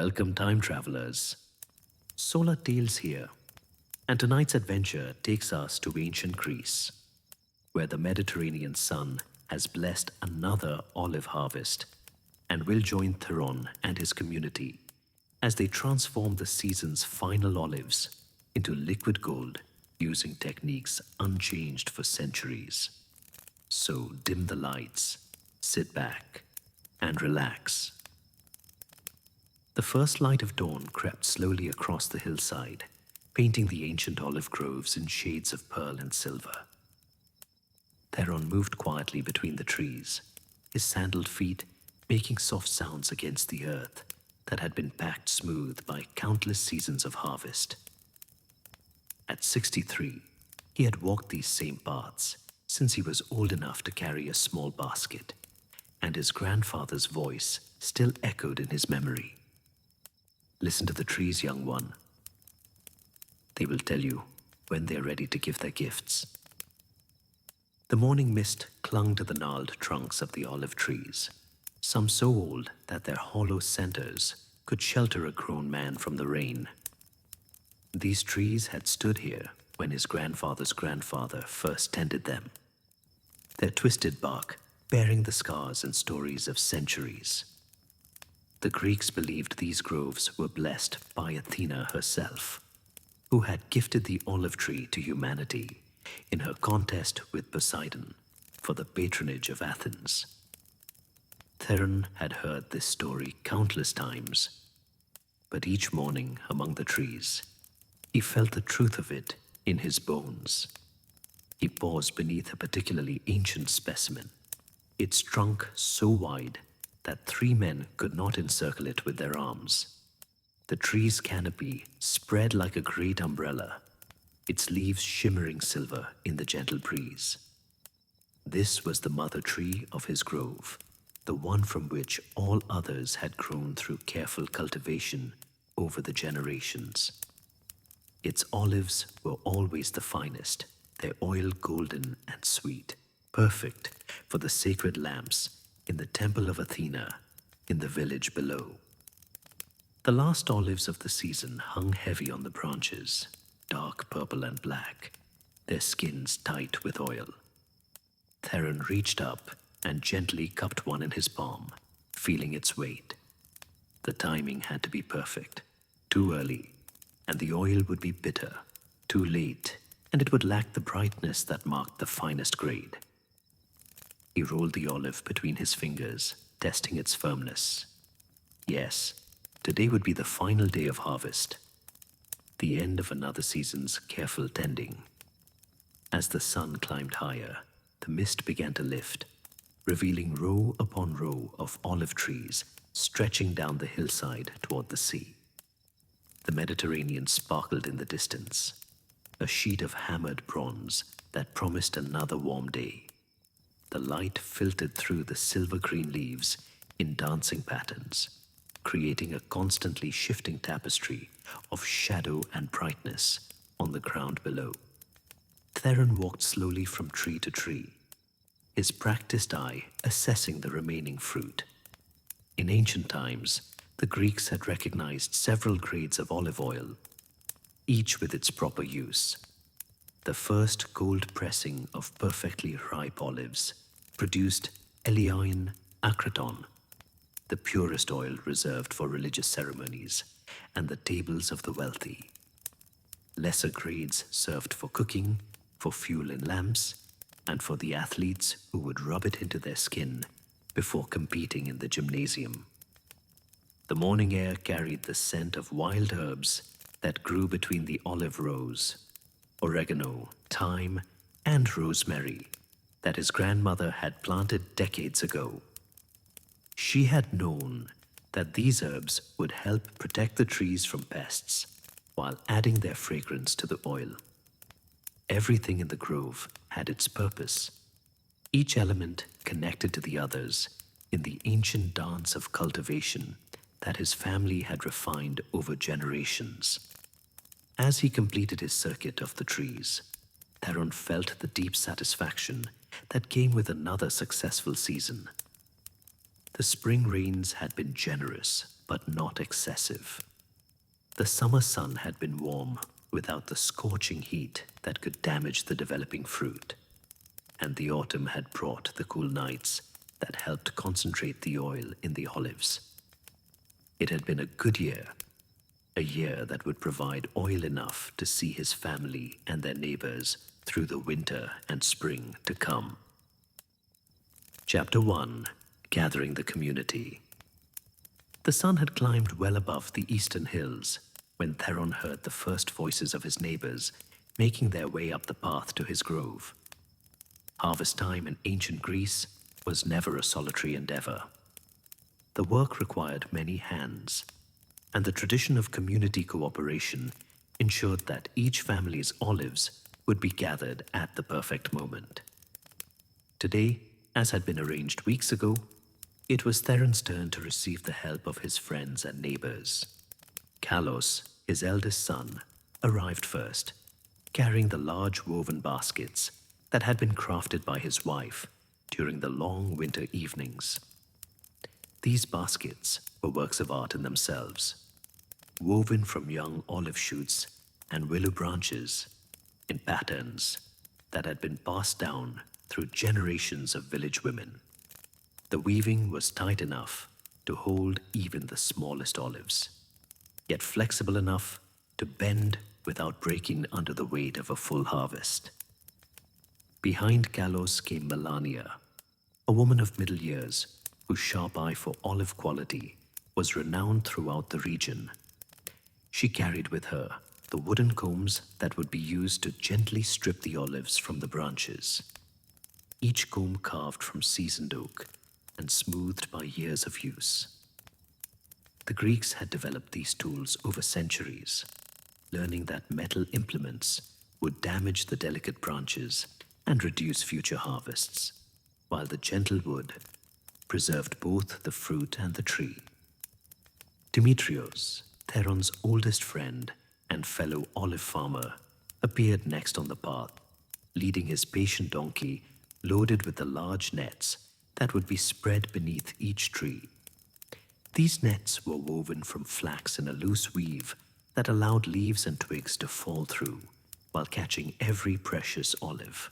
Welcome, time travelers. SolaTales here, and tonight's adventure takes us to ancient Greece, where the Mediterranean sun has blessed another olive harvest and will join Theron and his community as they transform the season's final olives into liquid gold using techniques unchanged for centuries. So dim the lights, sit back, and relax. The first light of dawn crept slowly across the hillside, painting the ancient olive groves in shades of pearl and silver. Theron moved quietly between the trees, his sandaled feet making soft sounds against the earth that had been packed smooth by countless seasons of harvest. At 63, he had walked these same paths since he was old enough to carry a small basket, and his grandfather's voice still echoed in his memory. Listen to the trees, young one. They will tell you when they are ready to give their gifts. The morning mist clung to the gnarled trunks of the olive trees, some so old that their hollow centers could shelter a grown man from the rain. These trees had stood here when his grandfather's grandfather first tended them, their twisted bark bearing the scars and stories of centuries. The Greeks believed these groves were blessed by Athena herself, who had gifted the olive tree to humanity in her contest with Poseidon for the patronage of Athens. Theron had heard this story countless times, but each morning among the trees, he felt the truth of it in his bones. He paused beneath a particularly ancient specimen, its trunk so wide that 3 men could not encircle it with their arms. The tree's canopy spread like a great umbrella, its leaves shimmering silver in the gentle breeze. This was the mother tree of his grove, the one from which all others had grown through careful cultivation over the generations. Its olives were always the finest, their oil golden and sweet, perfect for the sacred lamps in the temple of Athena in the village below. The last olives of the season hung heavy on the branches, dark purple and black, their skins tight with oil. Theron reached up and gently cupped one in his palm, feeling its weight. The timing had to be perfect. Too early, and the oil would be bitter. Too late, and it would lack the brightness that marked the finest grade. He rolled the olive between his fingers, testing its firmness. Yes, today would be the final day of harvest, the end of another season's careful tending. As the sun climbed higher, the mist began to lift, revealing row upon row of olive trees stretching down the hillside toward the sea. The Mediterranean sparkled in the distance, a sheet of hammered bronze that promised another warm day. The light filtered through the silver-green leaves in dancing patterns, creating a constantly shifting tapestry of shadow and brightness on the ground below. Theron walked slowly from tree to tree, his practiced eye assessing the remaining fruit. In ancient times, the Greeks had recognized several grades of olive oil, each with its proper use. The first cold pressing of perfectly ripe olives produced Eleoin akraton, the purest oil reserved for religious ceremonies and the tables of the wealthy. Lesser grades served for cooking, for fuel in lamps, and for the athletes who would rub it into their skin before competing in the gymnasium. The morning air carried the scent of wild herbs that grew between the olive rows, oregano, thyme, and rosemary that his grandmother had planted decades ago. She had known that these herbs would help protect the trees from pests while adding their fragrance to the oil. Everything in the grove had its purpose, each element connected to the others in the ancient dance of cultivation that his family had refined over generations. As he completed his circuit of the trees, Theron felt the deep satisfaction that came with another successful season. The spring rains had been generous, but not excessive. The summer sun had been warm without the scorching heat that could damage the developing fruit, and the autumn had brought the cool nights that helped concentrate the oil in the olives. It had been a good year, a year that would provide oil enough to see his family and their neighbors through the winter and spring to come. Chapter 1: Gathering the Community. The sun had climbed well above the eastern hills when Theron heard the first voices of his neighbors making their way up the path to his grove. Harvest time in ancient Greece was never a solitary endeavor. The work required many hands, and the tradition of community cooperation ensured that each family's olives would be gathered at the perfect moment. Today, as had been arranged weeks ago, it was Theron's turn to receive the help of his friends and neighbors. Kalos, his eldest son, arrived first, carrying the large woven baskets that had been crafted by his wife during the long winter evenings. These baskets were works of art in themselves, woven from young olive shoots and willow branches in patterns that had been passed down through generations of village women. The weaving was tight enough to hold even the smallest olives, yet flexible enough to bend without breaking under the weight of a full harvest. Behind Kalos came Melania, a woman of middle years whose sharp eye for olive quality was renowned throughout the region. She carried with her the wooden combs that would be used to gently strip the olives from the branches, each comb carved from seasoned oak and smoothed by years of use. The Greeks had developed these tools over centuries, learning that metal implements would damage the delicate branches and reduce future harvests, while the gentle wood preserved both the fruit and the tree. Demetrios, Theron's oldest friend and fellow olive farmer, appeared next on the path, leading his patient donkey loaded with the large nets that would be spread beneath each tree. These nets were woven from flax in a loose weave that allowed leaves and twigs to fall through while catching every precious olive.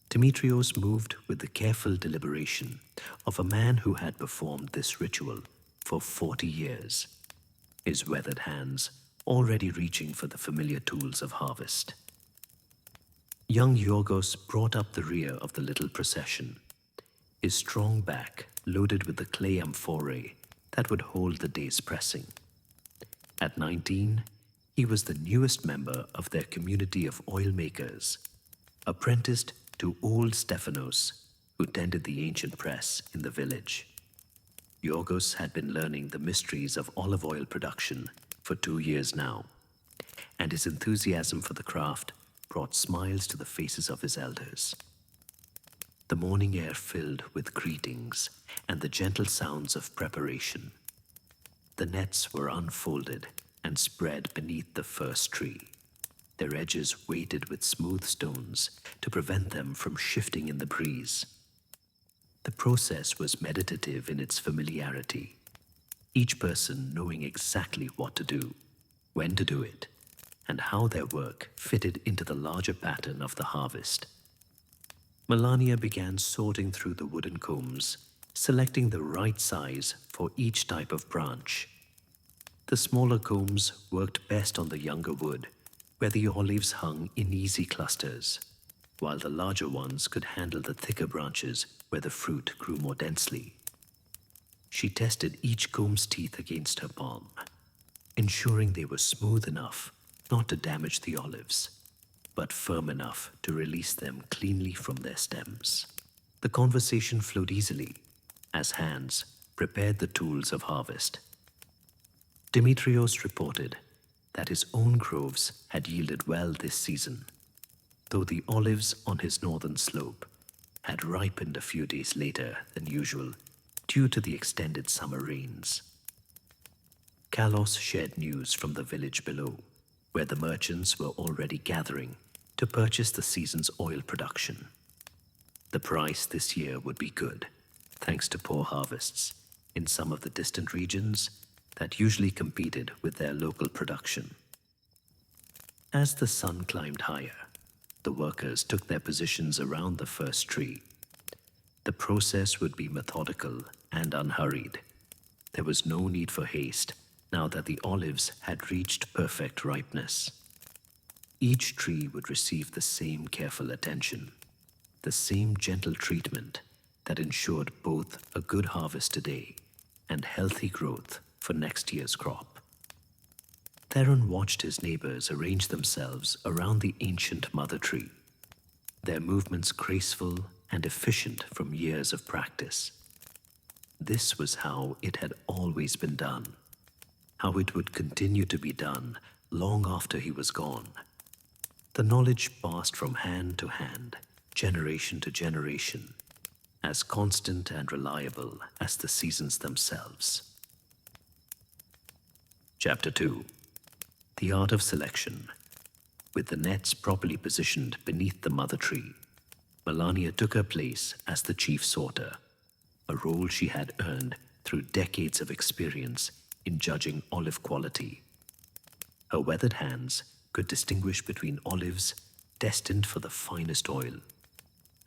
Demetrios moved with the careful deliberation of a man who had performed this ritual for 40 years, his weathered hands already reaching for the familiar tools of harvest. Young Yorgos brought up the rear of the little procession, his strong back loaded with the clay amphorae that would hold the day's pressing. At 19, he was the newest member of their community of oil makers, apprenticed to old Stephanos, who tended the ancient press in the village. Yorgos had been learning the mysteries of olive oil production for 2 years now, and his enthusiasm for the craft brought smiles to the faces of his elders. The morning air filled with greetings and the gentle sounds of preparation. The nets were unfolded and spread beneath the first tree, their edges weighted with smooth stones to prevent them from shifting in the breeze. The process was meditative in its familiarity, each person knowing exactly what to do, when to do it, and how their work fitted into the larger pattern of the harvest. Melania began sorting through the wooden combs, selecting the right size for each type of branch. The smaller combs worked best on the younger wood, where the olives hung in easy clusters, while the larger ones could handle the thicker branches where the fruit grew more densely. She tested each comb's teeth against her palm, ensuring they were smooth enough not to damage the olives, but firm enough to release them cleanly from their stems. The conversation flowed easily as hands prepared the tools of harvest. Demetrios reported that his own groves had yielded well this season, though the olives on his northern slope had ripened a few days later than usual due to the extended summer rains. Kalos shared news from the village below, where the merchants were already gathering to purchase the season's oil production. The price this year would be good, thanks to poor harvests, in some of the distant regions that usually competed with their local production. As the sun climbed higher, the workers took their positions around the first tree. The process would be methodical and unhurried. There was no need for haste now that the olives had reached perfect ripeness. Each tree would receive the same careful attention, the same gentle treatment that ensured both a good harvest today and healthy growth for next year's crop. Theron watched his neighbors arrange themselves around the ancient mother tree, their movements graceful and efficient from years of practice. This was how it had always been done, how it would continue to be done long after he was gone. The knowledge passed from hand to hand, generation to generation, as constant and reliable as the seasons themselves. Chapter 2. The Art of Selection. With the nets properly positioned beneath the mother tree, Melania took her place as the chief sorter, a role she had earned through decades of experience in judging olive quality. Her weathered hands could distinguish between olives destined for the finest oil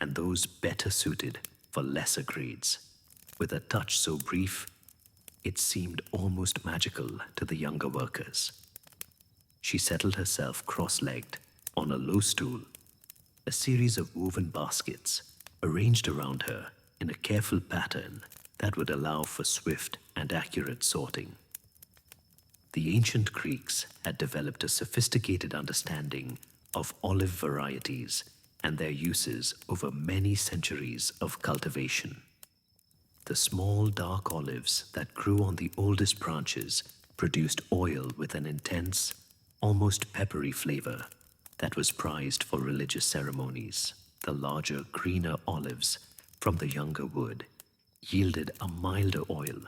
and those better suited for lesser grades, with a touch so brief it seemed almost magical to the younger workers. She settled herself cross-legged on a low stool, a series of woven baskets arranged around her in a careful pattern that would allow for swift and accurate sorting. The ancient Greeks had developed a sophisticated understanding of olive varieties and their uses over many centuries of cultivation. The small dark olives that grew on the oldest branches produced oil with an intense, almost peppery flavor that was prized for religious ceremonies. The larger, greener olives from the younger wood yielded a milder oil,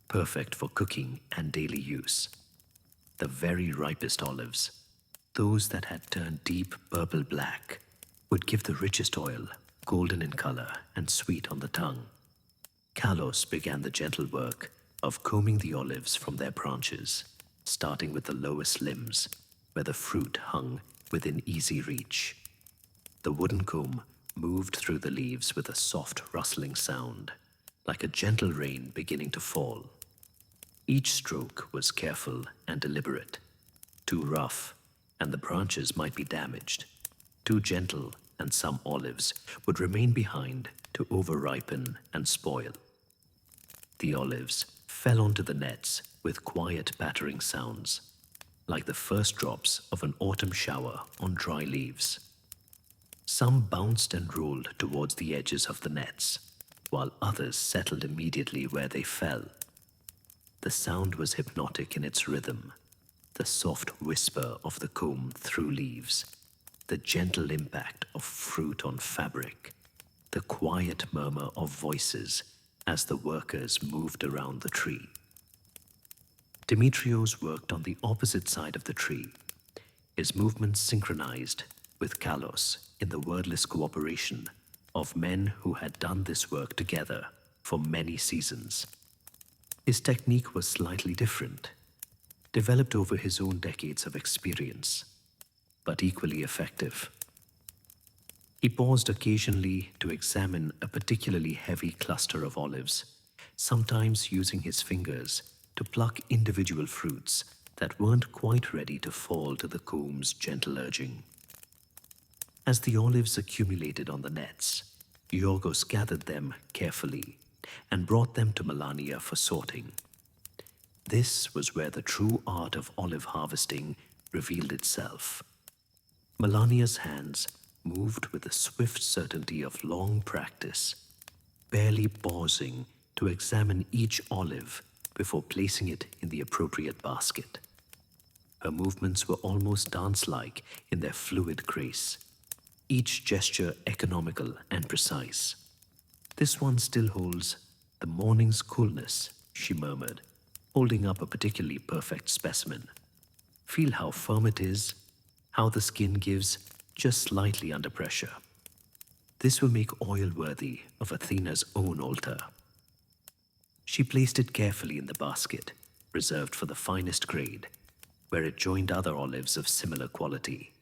perfect for cooking and daily use. The very ripest olives, those that had turned deep purple black, would give the richest oil, golden in color and sweet on the tongue. Kalos began the gentle work of combing the olives from their branches, starting with the lowest limbs, where the fruit hung within easy reach. The wooden comb moved through the leaves with a soft rustling sound, like a gentle rain beginning to fall. Each stroke was careful and deliberate. Too rough, and the branches might be damaged. Too gentle, and some olives would remain behind to over-ripen and spoil. The olives fell onto the nets with quiet pattering sounds, like the first drops of an autumn shower on dry leaves. Some bounced and rolled towards the edges of the nets, while others settled immediately where they fell. The sound was hypnotic in its rhythm, the soft whisper of the comb through leaves, the gentle impact of fruit on fabric, the quiet murmur of voices as the workers moved around the tree. Demetrios worked on the opposite side of the tree, his movements synchronized with Kalos in the wordless cooperation of men who had done this work together for many seasons. His technique was slightly different, developed over his own decades of experience, but equally effective. He paused occasionally to examine a particularly heavy cluster of olives, sometimes using his fingers to pluck individual fruits that weren't quite ready to fall to the comb's gentle urging. As the olives accumulated on the nets, Yorgos gathered them carefully and brought them to Melania for sorting. This was where the true art of olive harvesting revealed itself. Melania's hands moved with the swift certainty of long practice, barely pausing to examine each olive before placing it in the appropriate basket. Her movements were almost dance-like in their fluid grace, each gesture economical and precise. "This one still holds the morning's coolness," she murmured, holding up a particularly perfect specimen. "Feel how firm it is, how the skin gives just slightly under pressure. This will make oil worthy of Athena's own altar." She placed it carefully in the basket, reserved for the finest grade, where it joined other olives of similar quality,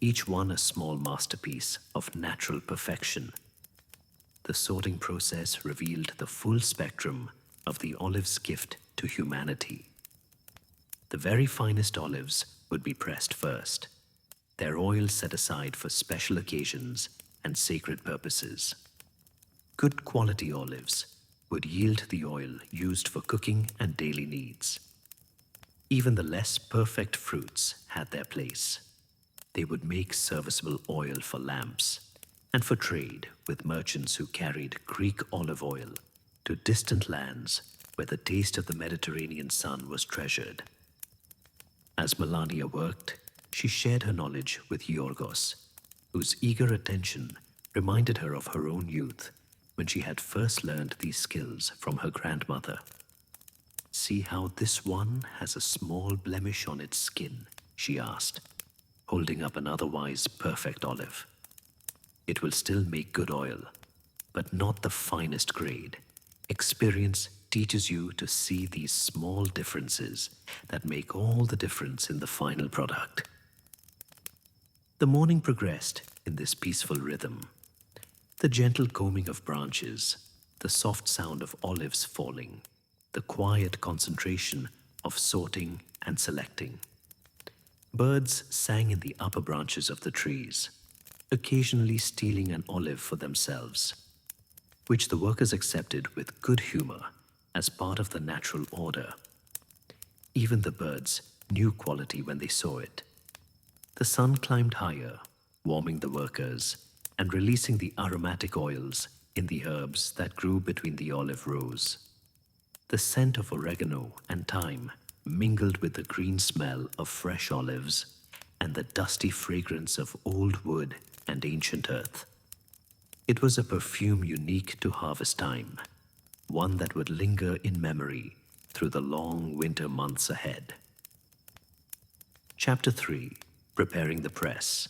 each one a small masterpiece of natural perfection. The sorting process revealed the full spectrum of the olive's gift to humanity. The very finest olives would be pressed first, their oil set aside for special occasions and sacred purposes. Good quality olives would yield the oil used for cooking and daily needs. Even the less perfect fruits had their place. They would make serviceable oil for lamps and for trade with merchants who carried Greek olive oil to distant lands where the taste of the Mediterranean sun was treasured. As Melania worked, she shared her knowledge with Yorgos, whose eager attention reminded her of her own youth when she had first learned these skills from her grandmother. "See how this one has a small blemish on its skin?" she asked, holding up an otherwise perfect olive. "It will still make good oil, but not the finest grade. Experience teaches you to see these small differences that make all the difference in the final product." The morning progressed in this peaceful rhythm. The gentle combing of branches, the soft sound of olives falling, the quiet concentration of sorting and selecting. Birds sang in the upper branches of the trees, occasionally stealing an olive for themselves, which the workers accepted with good humor as part of the natural order. Even the birds knew quality when they saw it. The sun climbed higher, warming the workers and releasing the aromatic oils in the herbs that grew between the olive rows. The scent of oregano and thyme mingled with the green smell of fresh olives and the dusty fragrance of old wood and ancient earth. It was a perfume unique to harvest time, one that would linger in memory through the long winter months ahead. Chapter 3: Preparing the Press.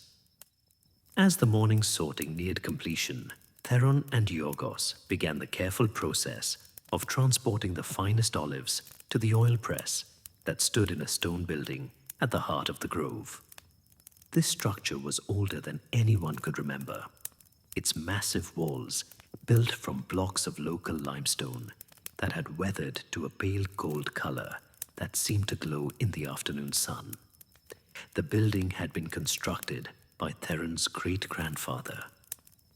As the morning sorting neared completion, Theron and Yorgos began the careful process of transporting the finest olives to the oil press that stood in a stone building at the heart of the grove. This structure was older than anyone could remember. Its massive walls, built from blocks of local limestone that had weathered to a pale gold color that seemed to glow in the afternoon sun. The building had been constructed by Theron's great-grandfather,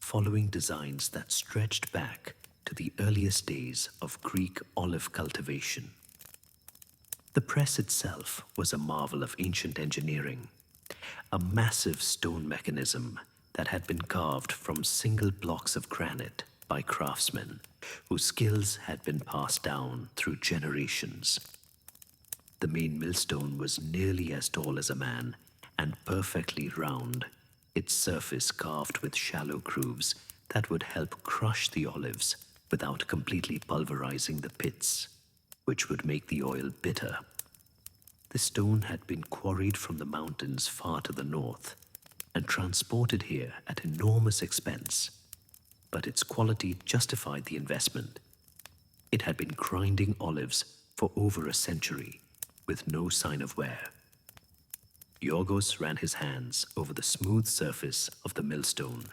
following designs that stretched back to the earliest days of Greek olive cultivation. The press itself was a marvel of ancient engineering, a massive stone mechanism that had been carved from single blocks of granite by craftsmen whose skills had been passed down through generations. The main millstone was nearly as tall as a man and perfectly round, its surface carved with shallow grooves that would help crush the olives without completely pulverizing the pits, which would make the oil bitter. The stone had been quarried from the mountains far to the north and transported here at enormous expense, but its quality justified the investment. It had been grinding olives for over a century, with no sign of wear. Yorgos ran his hands over the smooth surface of the millstone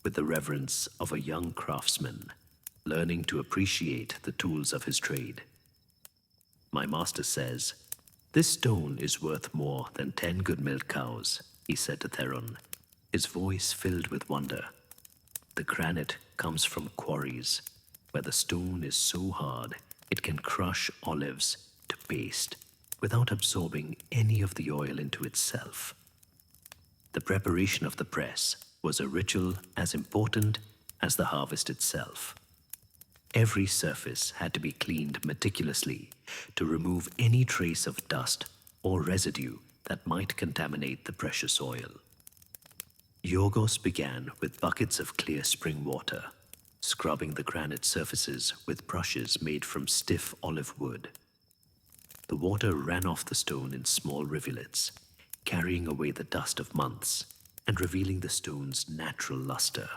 with the reverence of a young craftsman, learning to appreciate the tools of his trade. "My master says, 'This stone is worth more than 10 good milk cows,'" he said to Theron, his voice filled with wonder. "The granite comes from quarries, where the stone is so hard it can crush olives to paste without absorbing any of the oil into itself." The preparation of the press was a ritual as important as the harvest itself. Every surface had to be cleaned meticulously to remove any trace of dust or residue that might contaminate the precious oil. Yorgos began with buckets of clear spring water, scrubbing the granite surfaces with brushes made from stiff olive wood. The water ran off the stone in small rivulets, carrying away the dust of months and revealing the stone's natural luster.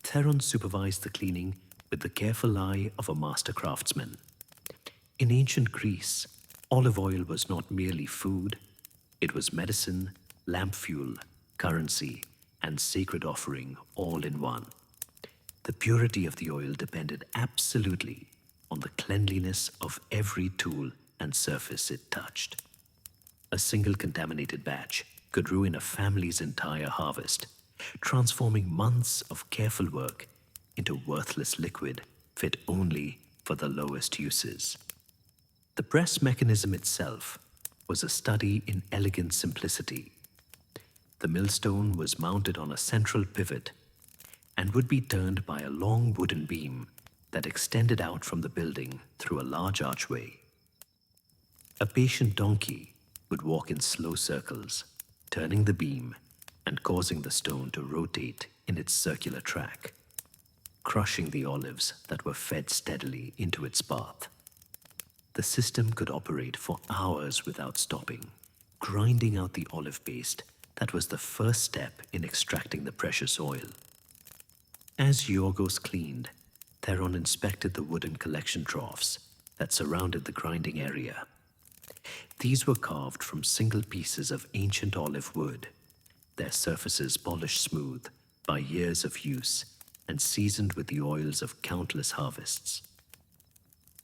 Theron supervised the cleaning with the careful eye of a master craftsman, In ancient Greece, olive oil was not merely food, it was medicine, lamp fuel, currency, and sacred offering all in one. The purity of the oil depended absolutely on the cleanliness of every tool and surface it touched. A single contaminated batch could ruin a family's entire harvest, transforming months of careful work into worthless liquid fit only for the lowest uses. The press mechanism itself was a study in elegant simplicity. The millstone was mounted on a central pivot and would be turned by a long wooden beam that extended out from the building through a large archway. A patient donkey would walk in slow circles, turning the beam and causing the stone to rotate in its circular track, crushing the olives that were fed steadily into its path. The system could operate for hours without stopping, grinding out the olive paste that was the first step in extracting the precious oil. As Yorgos cleaned, Theron inspected the wooden collection troughs that surrounded the grinding area. These were carved from single pieces of ancient olive wood, their surfaces polished smooth by years of use and seasoned with the oils of countless harvests.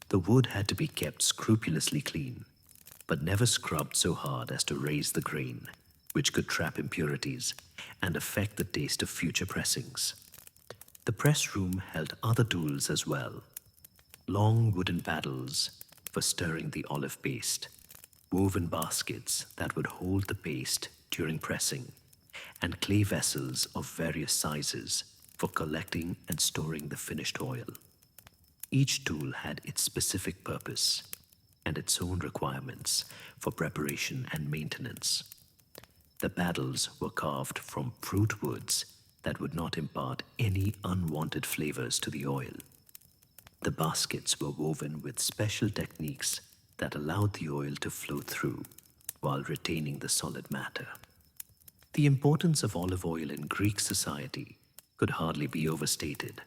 The wood had to be kept scrupulously clean, but never scrubbed so hard as to raise the grain, which could trap impurities and affect the taste of future pressings. The press room held other tools as well: long wooden paddles for stirring the olive paste, woven baskets that would hold the paste during pressing, and clay vessels of various sizes for collecting and storing the finished oil. Each tool had its specific purpose and its own requirements for preparation and maintenance. The paddles were carved from fruit woods that would not impart any unwanted flavors to the oil. The baskets were woven with special techniques that allowed the oil to flow through while retaining the solid matter. The importance of olive oil in Greek society could hardly be overstated.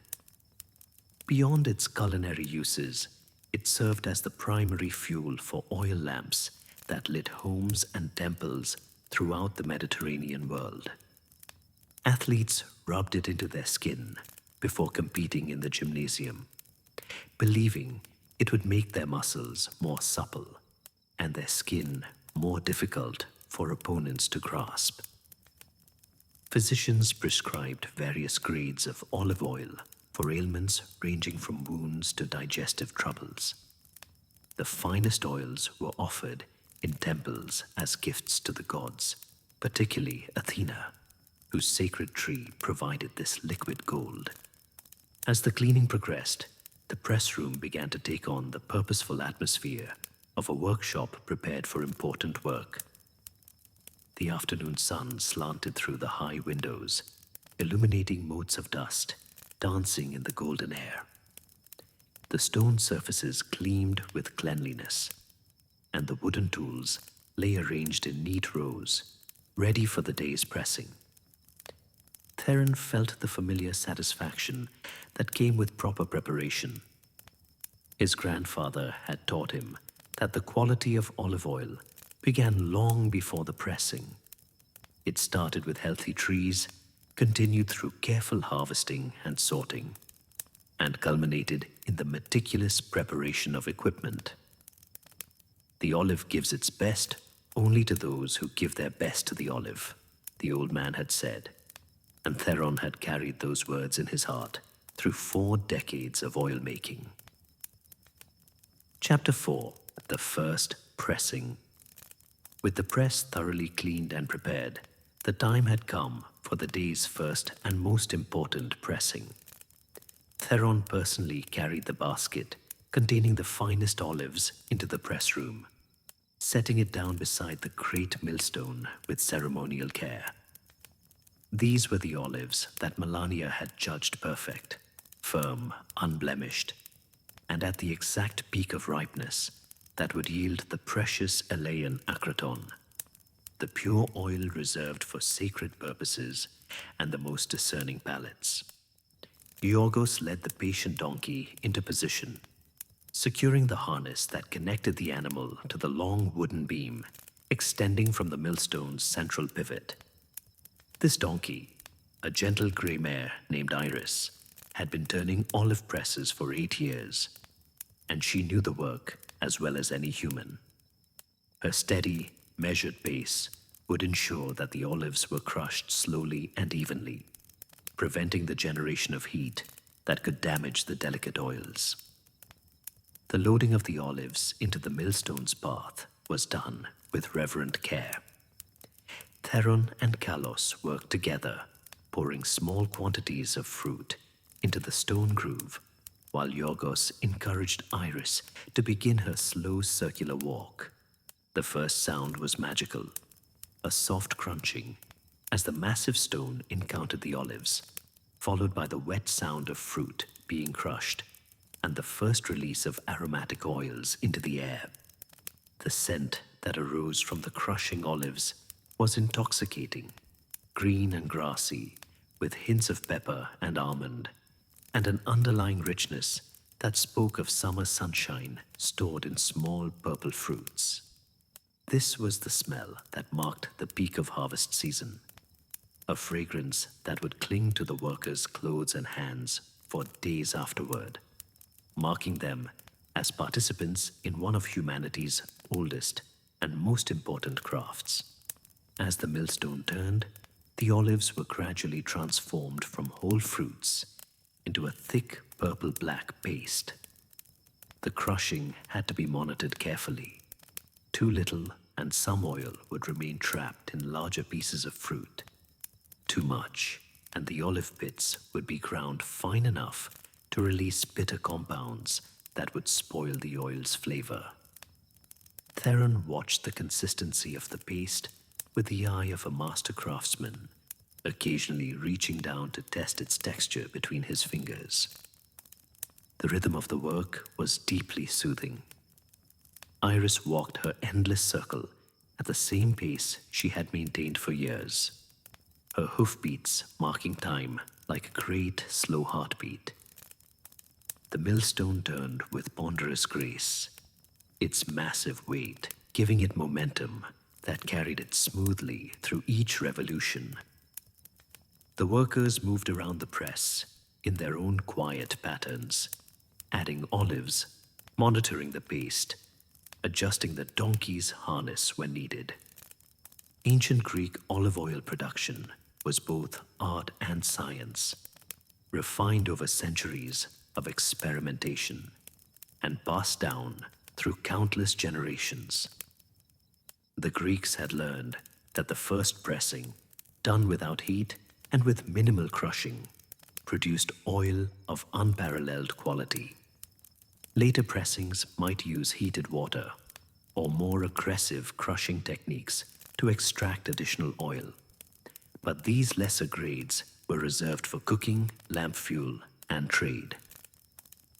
Beyond its culinary uses, it served as the primary fuel for oil lamps that lit homes and temples throughout the Mediterranean world. Athletes rubbed it into their skin before competing in the gymnasium, believing it would make their muscles more supple and their skin more difficult for opponents to grasp. Physicians prescribed various grades of olive oil for ailments ranging from wounds to digestive troubles. The finest oils were offered in temples as gifts to the gods, particularly Athena, whose sacred tree provided this liquid gold. As the cleaning progressed, the press room began to take on the purposeful atmosphere of a workshop prepared for important work. The afternoon sun slanted through the high windows, illuminating motes of dust dancing in the golden air. The stone surfaces gleamed with cleanliness, and the wooden tools lay arranged in neat rows, ready for the day's pressing. Theron felt the familiar satisfaction that came with proper preparation. His grandfather had taught him that the quality of olive oil began long before the pressing. It started with healthy trees, continued through careful harvesting and sorting, and culminated in the meticulous preparation of equipment. The olive gives its best only to those who give their best to the olive, the old man had said, and Theron had carried those words in his heart through 4 decades of oil making. Chapter 4: The First Pressing. With the press thoroughly cleaned and prepared, the time had come for the day's first and most important pressing. Theron personally carried the basket containing the finest olives into the press room, setting it down beside the great millstone with ceremonial care. These were the olives that Melania had judged perfect, firm, unblemished, and at the exact peak of ripeness that would yield the precious Elean akraton, the pure oil reserved for sacred purposes and the most discerning palates. Yorgos led the patient donkey into position, securing the harness that connected the animal to the long wooden beam extending from the millstone's central pivot. This donkey, a gentle grey mare named Iris, had been turning olive presses for 8 years, and she knew the work as well as any human. Her steady, measured pace would ensure that the olives were crushed slowly and evenly, preventing the generation of heat that could damage the delicate oils. The loading of the olives into the millstone's path was done with reverent care. Theron and Kalos worked together, pouring small quantities of fruit into the stone groove, while Yorgos encouraged Iris to begin her slow circular walk. The first sound was magical, a soft crunching as the massive stone encountered the olives, followed by the wet sound of fruit being crushed and the first release of aromatic oils into the air. The scent that arose from the crushing olives was intoxicating, green and grassy, with hints of pepper and almond, and an underlying richness that spoke of summer sunshine stored in small purple fruits. This was the smell that marked the peak of harvest season, a fragrance that would cling to the workers' clothes and hands for days afterward, marking them as participants in one of humanity's oldest and most important crafts. As the millstone turned, the olives were gradually transformed from whole fruits into a thick purple-black paste. The crushing had to be monitored carefully. Too little and some oil would remain trapped in larger pieces of fruit. Too much, and the olive pits would be ground fine enough to release bitter compounds that would spoil the oil's flavor. Theron watched the consistency of the paste with the eye of a master craftsman, occasionally reaching down to test its texture between his fingers. The rhythm of the work was deeply soothing. Iris walked her endless circle at the same pace she had maintained for years, her hoofbeats marking time like a great slow heartbeat. The millstone turned with ponderous grace, its massive weight giving it momentum that carried it smoothly through each revolution. The workers moved around the press in their own quiet patterns, adding olives, monitoring the paste, adjusting the donkey's harness when needed. Ancient Greek olive oil production was both art and science, refined over centuries of experimentation and passed down through countless generations. The Greeks had learned that the first pressing, done without heat and with minimal crushing, produced oil of unparalleled quality. Later pressings might use heated water or more aggressive crushing techniques to extract additional oil, but these lesser grades were reserved for cooking, lamp fuel, and trade.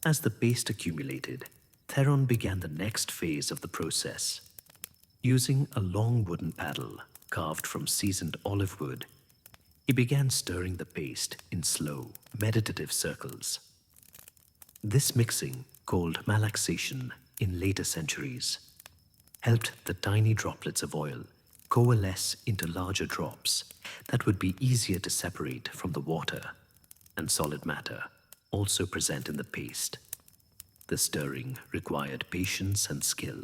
As the paste accumulated, Theron began the next phase of the process. Using a long wooden paddle carved from seasoned olive wood, he began stirring the paste in slow, meditative circles. This mixing, called malaxation in later centuries, helped the tiny droplets of oil coalesce into larger drops that would be easier to separate from the water and solid matter also present in the paste. The stirring required patience and skill.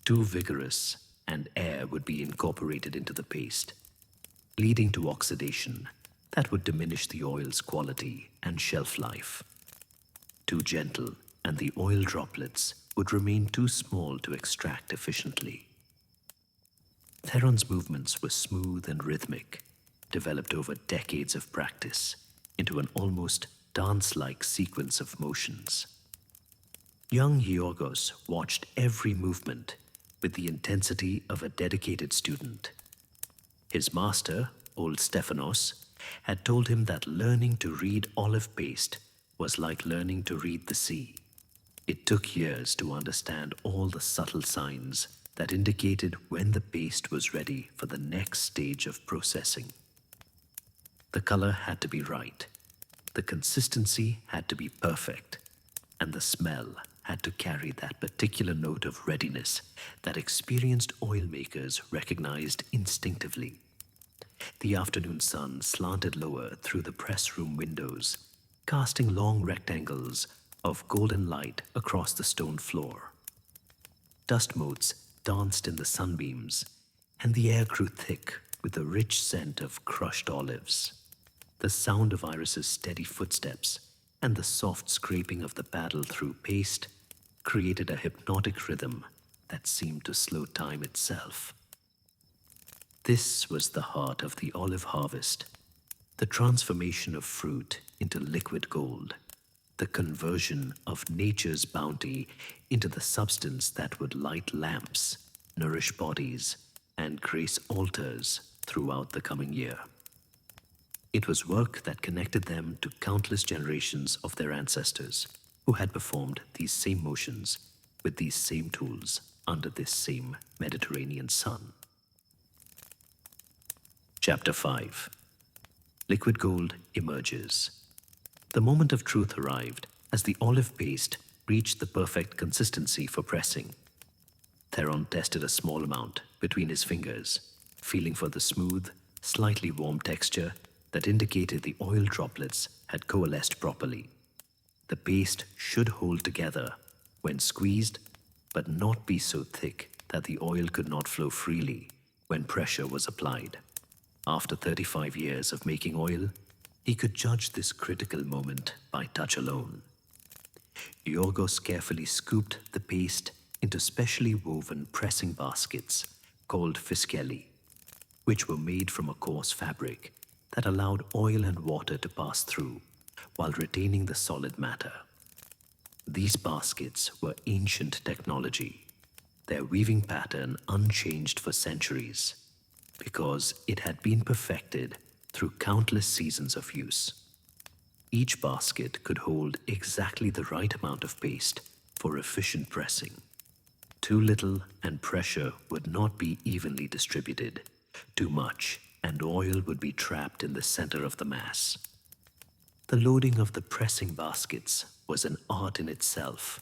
Too vigorous, and air would be incorporated into the paste, leading to oxidation that would diminish the oil's quality and shelf life. Too gentle, and the oil droplets would remain too small to extract efficiently. Theron's movements were smooth and rhythmic, developed over decades of practice into an almost dance-like sequence of motions. Young Yorgos watched every movement with the intensity of a dedicated student. His master, old Stephanos, had told him that learning to read olive paste was like learning to read the sea. It took years to understand all the subtle signs that indicated when the paste was ready for the next stage of processing. The color had to be right, the consistency had to be perfect, and the smell had to carry that particular note of readiness that experienced oil makers recognized instinctively. The afternoon sun slanted lower through the press room windows, casting long rectangles of golden light across the stone floor. Dust motes danced in the sunbeams, and the air grew thick with the rich scent of crushed olives. The sound of Iris's steady footsteps and the soft scraping of the paddle through paste created a hypnotic rhythm that seemed to slow time itself. This was the heart of the olive harvest, the transformation of fruit into liquid gold, the conversion of nature's bounty into the substance that would light lamps, nourish bodies, and grace altars throughout the coming year. It was work that connected them to countless generations of their ancestors who had performed these same motions with these same tools under this same Mediterranean sun. Chapter 5. Liquid gold emerges. The moment of truth arrived as the olive paste reached the perfect consistency for pressing. Theron tested a small amount between his fingers, feeling for the smooth, slightly warm texture that indicated the oil droplets had coalesced properly. The paste should hold together when squeezed, but not be so thick that the oil could not flow freely when pressure was applied. After 35 years of making oil, he could judge this critical moment by touch alone. Yorgos carefully scooped the paste into specially woven pressing baskets called fiskeli, which were made from a coarse fabric that allowed oil and water to pass through while retaining the solid matter. These baskets were ancient technology, their weaving pattern unchanged for centuries, because it had been perfected through countless seasons of use. Each basket could hold exactly the right amount of paste for efficient pressing. Too little and pressure would not be evenly distributed. Too much and oil would be trapped in the center of the mass. The loading of the pressing baskets was an art in itself.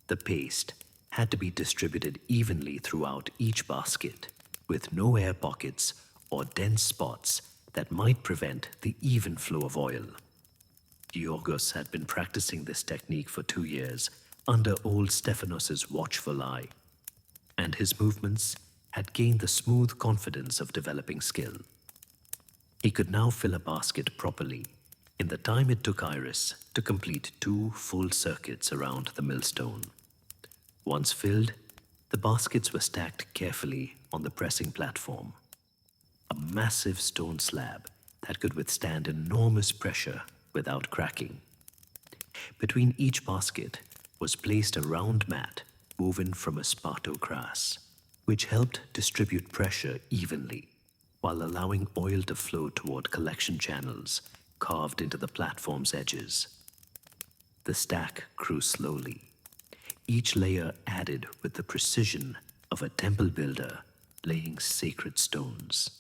The paste had to be distributed evenly throughout each basket, with no air pockets or dense spots that might prevent the even flow of oil. Yorgos had been practicing this technique for 2 years under old Stephanos's watchful eye, and his movements had gained the smooth confidence of developing skill. He could now fill a basket properly in the time it took Iris to complete 2 full circuits around the millstone. Once filled, the baskets were stacked carefully on the pressing platform, a massive stone slab that could withstand enormous pressure without cracking. Between each basket was placed a round mat woven from esparto grass, which helped distribute pressure evenly while allowing oil to flow toward collection channels carved into the platform's edges. The stack grew slowly, each layer added with the precision of a temple builder laying sacred stones.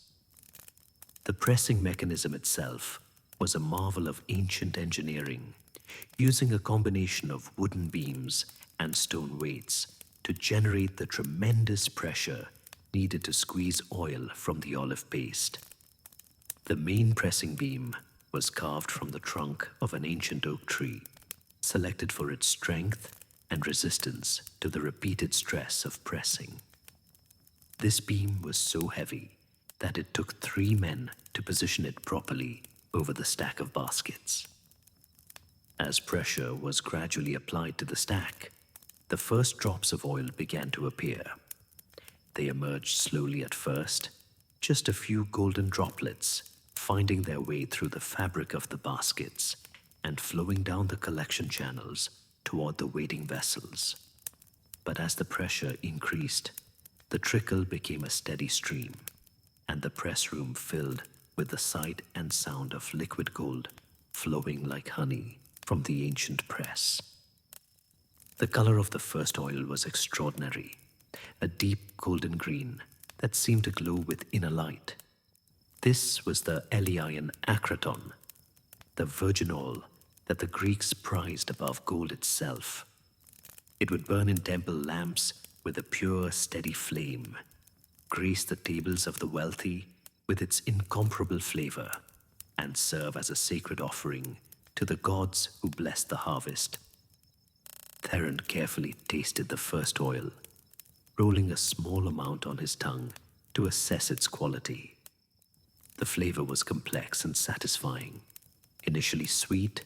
The pressing mechanism itself was a marvel of ancient engineering, using a combination of wooden beams and stone weights to generate the tremendous pressure needed to squeeze oil from the olive paste. The main pressing beam was carved from the trunk of an ancient oak tree, selected for its strength and resistance to the repeated stress of pressing. This beam was so heavy that it took 3 men to position it properly over the stack of baskets. As pressure was gradually applied to the stack, the first drops of oil began to appear. They emerged slowly at first, just a few golden droplets finding their way through the fabric of the baskets and flowing down the collection channels toward the waiting vessels. But as the pressure increased, the trickle became a steady stream, and the press room filled with the sight and sound of liquid gold flowing like honey from the ancient press. The color of the first oil was extraordinary, a deep golden green that seemed to glow with inner light. This was the Elian akraton, the virgin oil that the Greeks prized above gold itself. It would burn in temple lamps with a pure, steady flame, grace the tables of the wealthy with its incomparable flavor, and serve as a sacred offering to the gods who blessed the harvest. Theron carefully tasted the first oil, rolling a small amount on his tongue to assess its quality. The flavor was complex and satisfying, initially sweet,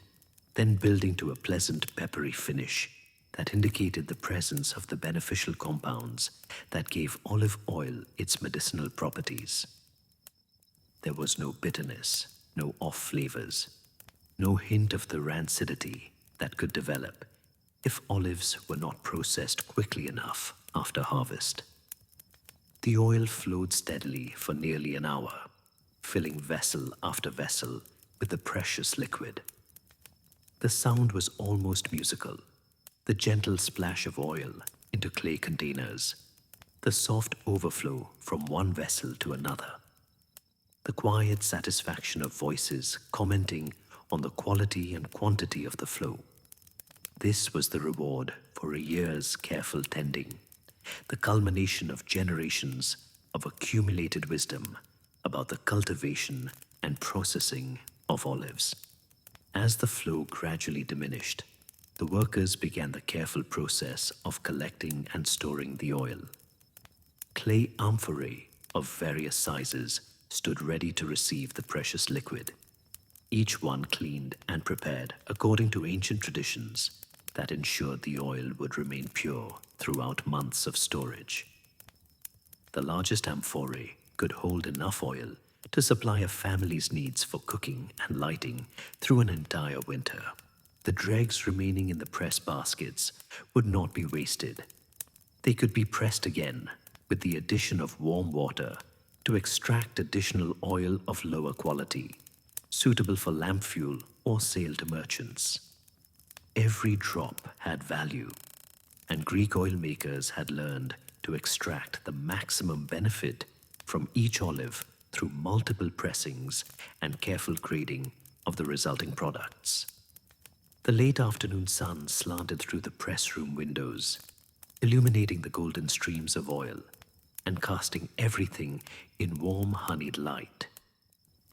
then building to a pleasant peppery finish that indicated the presence of the beneficial compounds that gave olive oil its medicinal properties. There was no bitterness, no off flavors, no hint of the rancidity that could develop if olives were not processed quickly enough after harvest. The oil flowed steadily for nearly an hour, filling vessel after vessel with the precious liquid. The sound was almost musical, the gentle splash of oil into clay containers, the soft overflow from one vessel to another, the quiet satisfaction of voices commenting on the quality and quantity of the flow. This was the reward for a year's careful tending, the culmination of generations of accumulated wisdom about the cultivation and processing of olives. As the flow gradually diminished, the workers began the careful process of collecting and storing the oil. Clay amphorae of various sizes stood ready to receive the precious liquid, each one cleaned and prepared according to ancient traditions that ensured the oil would remain pure throughout months of storage. The largest amphorae could hold enough oil to supply a family's needs for cooking and lighting through an entire winter. The dregs remaining in the press baskets would not be wasted. They could be pressed again with the addition of warm water to extract additional oil of lower quality, suitable for lamp fuel or sale to merchants. Every drop had value, and Greek oil makers had learned to extract the maximum benefit from each olive through multiple pressings and careful grading of the resulting products. The late afternoon sun slanted through the press room windows, illuminating the golden streams of oil and casting everything in warm honeyed light.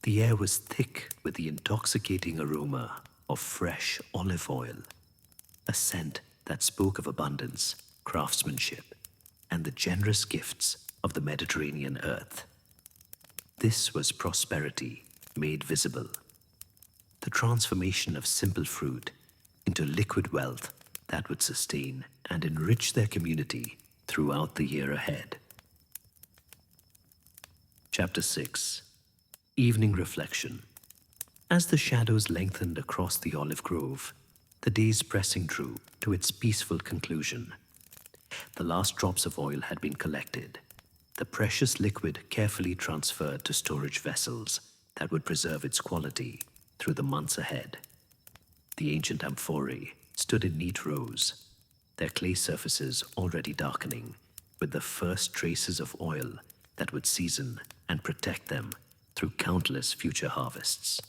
The air was thick with the intoxicating aroma of fresh olive oil, a scent that spoke of abundance, craftsmanship, and the generous gifts of the Mediterranean earth. This was prosperity made visible, the transformation of simple fruit into liquid wealth that would sustain and enrich their community throughout the year ahead. Chapter 6. Evening Reflection. As the shadows lengthened across the olive grove, the day's pressing drew to its peaceful conclusion. The last drops of oil had been collected, the precious liquid carefully transferred to storage vessels that would preserve its quality through the months ahead. The ancient amphorae stood in neat rows, their clay surfaces already darkening with the first traces of oil that would season and protect them through countless future harvests.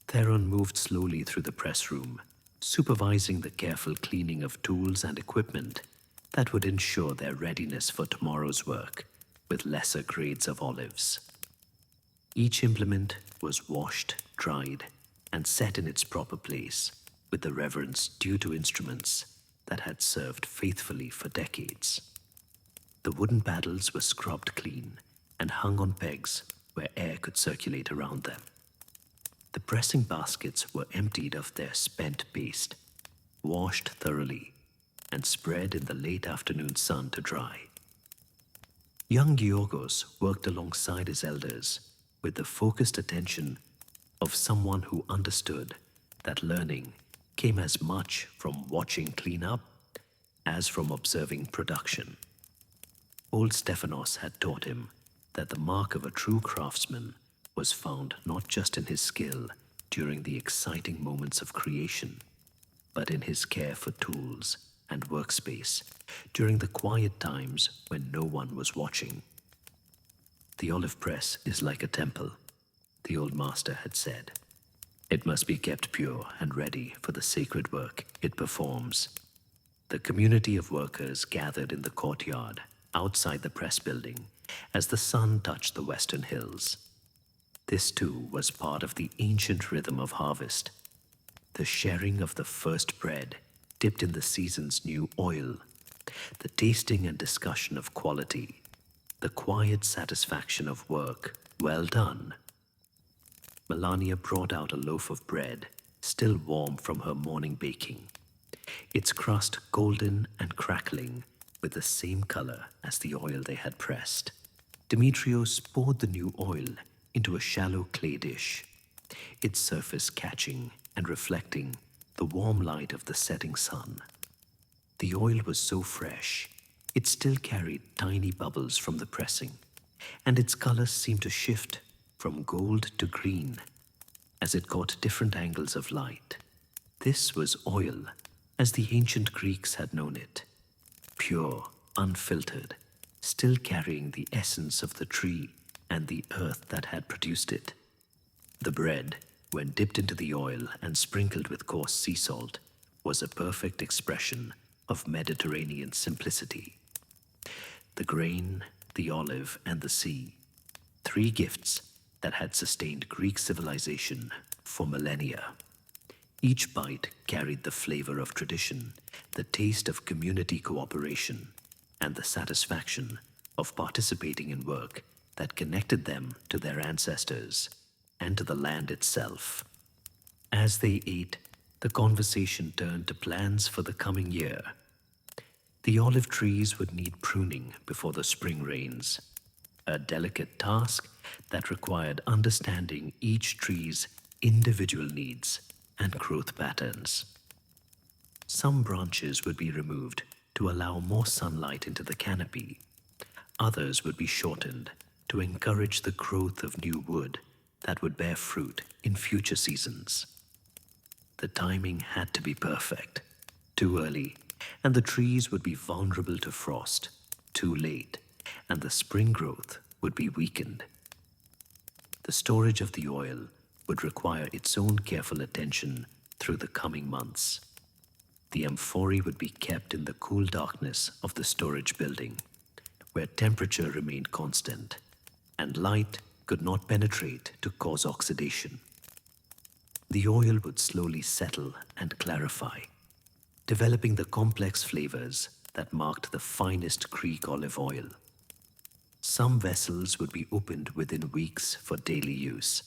Theron moved slowly through the press room, supervising the careful cleaning of tools and equipment that would ensure their readiness for tomorrow's work with lesser grades of olives. Each implement was washed, dried, and set in its proper place with the reverence due to instruments that had served faithfully for decades. The wooden paddles were scrubbed clean and hung on pegs where air could circulate around them. The pressing baskets were emptied of their spent paste, washed thoroughly, and spread in the late afternoon sun to dry. Young Georgos worked alongside his elders with the focused attention of someone who understood that learning came as much from watching clean up as from observing production. Old Stephanos had taught him that the mark of a true craftsman was found not just in his skill during the exciting moments of creation, but in his care for tools and workspace during the quiet times when no one was watching. The olive press is like a temple, the old master had said. It must be kept pure and ready for the sacred work it performs. The community of workers gathered in the courtyard outside the press building as the sun touched the western hills. This too was part of the ancient rhythm of harvest, the sharing of the first bread dipped in the season's new oil, the tasting and discussion of quality, the quiet satisfaction of work well done. Melania brought out a loaf of bread, still warm from her morning baking, its crust golden and crackling with the same color as the oil they had pressed. Demetrios poured the new oil into a shallow clay dish, its surface catching and reflecting the warm light of the setting sun. The oil was so fresh, it still carried tiny bubbles from the pressing, and its color seemed to shift from gold to green as it caught different angles of light. This was oil, as the ancient Greeks had known it, pure, unfiltered, still carrying the essence of the tree and the earth that had produced it. The bread, when dipped into the oil and sprinkled with coarse sea salt, was a perfect expression of Mediterranean simplicity. The grain, the olive, and the sea, three gifts that had sustained Greek civilization for millennia. Each bite carried the flavor of tradition, the taste of community cooperation, and the satisfaction of participating in work that connected them to their ancestors and to the land itself. As they ate, the conversation turned to plans for the coming year. The olive trees would need pruning before the spring rains, a delicate task that required understanding each tree's individual needs and growth patterns. Some branches would be removed to allow more sunlight into the canopy. Others would be shortened to encourage the growth of new wood that would bear fruit in future seasons. The timing had to be perfect. Too early, and the trees would be vulnerable to frost. Too late, and the spring growth would be weakened. The storage of the oil would require its own careful attention through the coming months. The amphorae would be kept in the cool darkness of the storage building, where temperature remained constant and light could not penetrate to cause oxidation. The oil would slowly settle and clarify, developing the complex flavors that marked the finest Greek olive oil. Some vessels would be opened within weeks for daily use,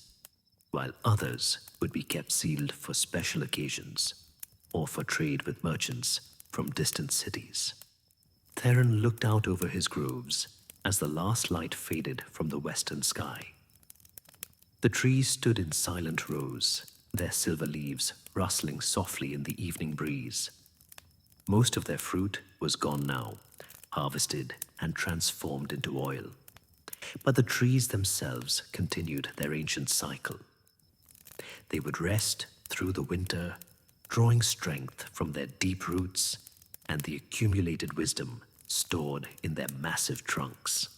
while others would be kept sealed for special occasions or for trade with merchants from distant cities. Theron looked out over his groves as the last light faded from the western sky. The trees stood in silent rows, their silver leaves rustling softly in the evening breeze. Most of their fruit was gone now, harvested and transformed into oil. But the trees themselves continued their ancient cycle. They would rest through the winter, drawing strength from their deep roots and the accumulated wisdom stored in their massive trunks.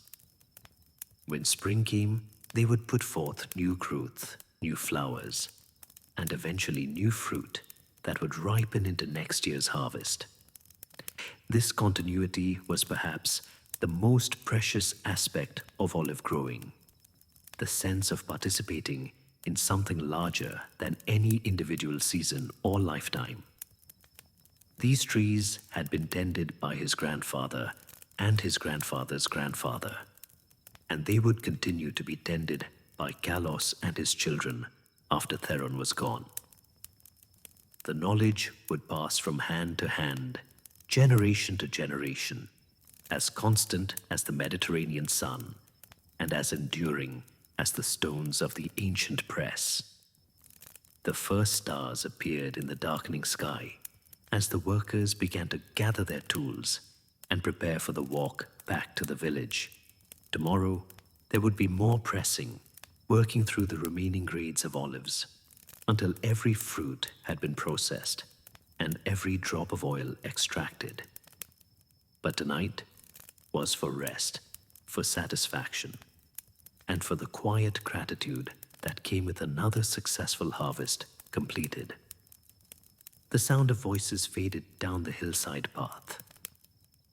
When spring came, they would put forth new growth, new flowers, and eventually new fruit that would ripen into next year's harvest. This continuity was perhaps the most precious aspect of olive growing, the sense of participating in something larger than any individual season or lifetime. These trees had been tended by his grandfather and his grandfather's grandfather, and they would continue to be tended by Kalos and his children after Theron was gone. The knowledge would pass from hand to hand, generation to generation, as constant as the Mediterranean sun and as enduring as the stones of the ancient press. The first stars appeared in the darkening sky as the workers began to gather their tools and prepare for the walk back to the village. Tomorrow, there would be more pressing, working through the remaining grades of olives until every fruit had been processed and every drop of oil extracted. But tonight was for rest, for satisfaction, and for the quiet gratitude that came with another successful harvest completed. The sound of voices faded down the hillside path,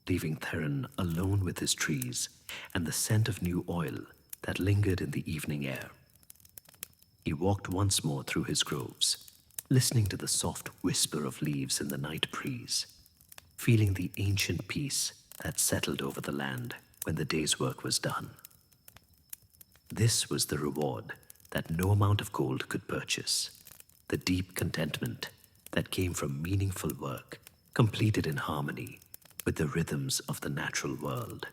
leaving Theron alone with his trees and the scent of new oil that lingered in the evening air. He walked once more through his groves, listening to the soft whisper of leaves in the night breeze, feeling the ancient peace that settled over the land when the day's work was done. This was the reward that no amount of gold could purchase, the deep contentment that came from meaningful work completed in harmony with the rhythms of the natural world.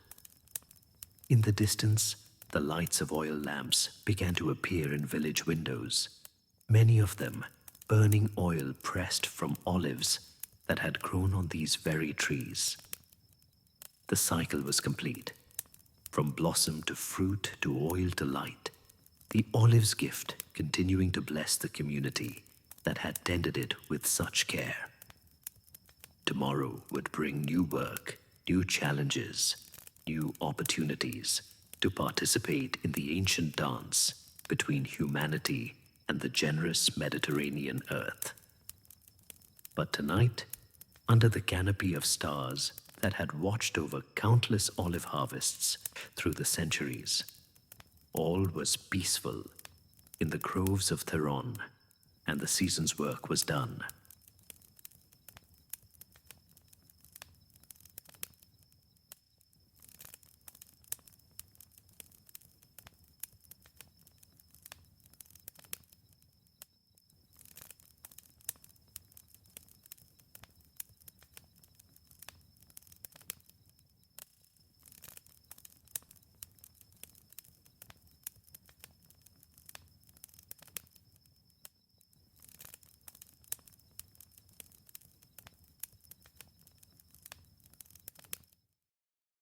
In the distance, the lights of oil lamps began to appear in village windows, many of them burning oil pressed from olives that had grown on these very trees. The cycle was complete. From blossom to fruit to oil to light, the olive's gift continuing to bless the community that had tended it with such care. Tomorrow would bring new work, new challenges, new opportunities to participate in the ancient dance between humanity and the generous Mediterranean earth. But tonight, under the canopy of stars that had watched over countless olive harvests through the centuries, all was peaceful in the groves of Theron, and the season's work was done.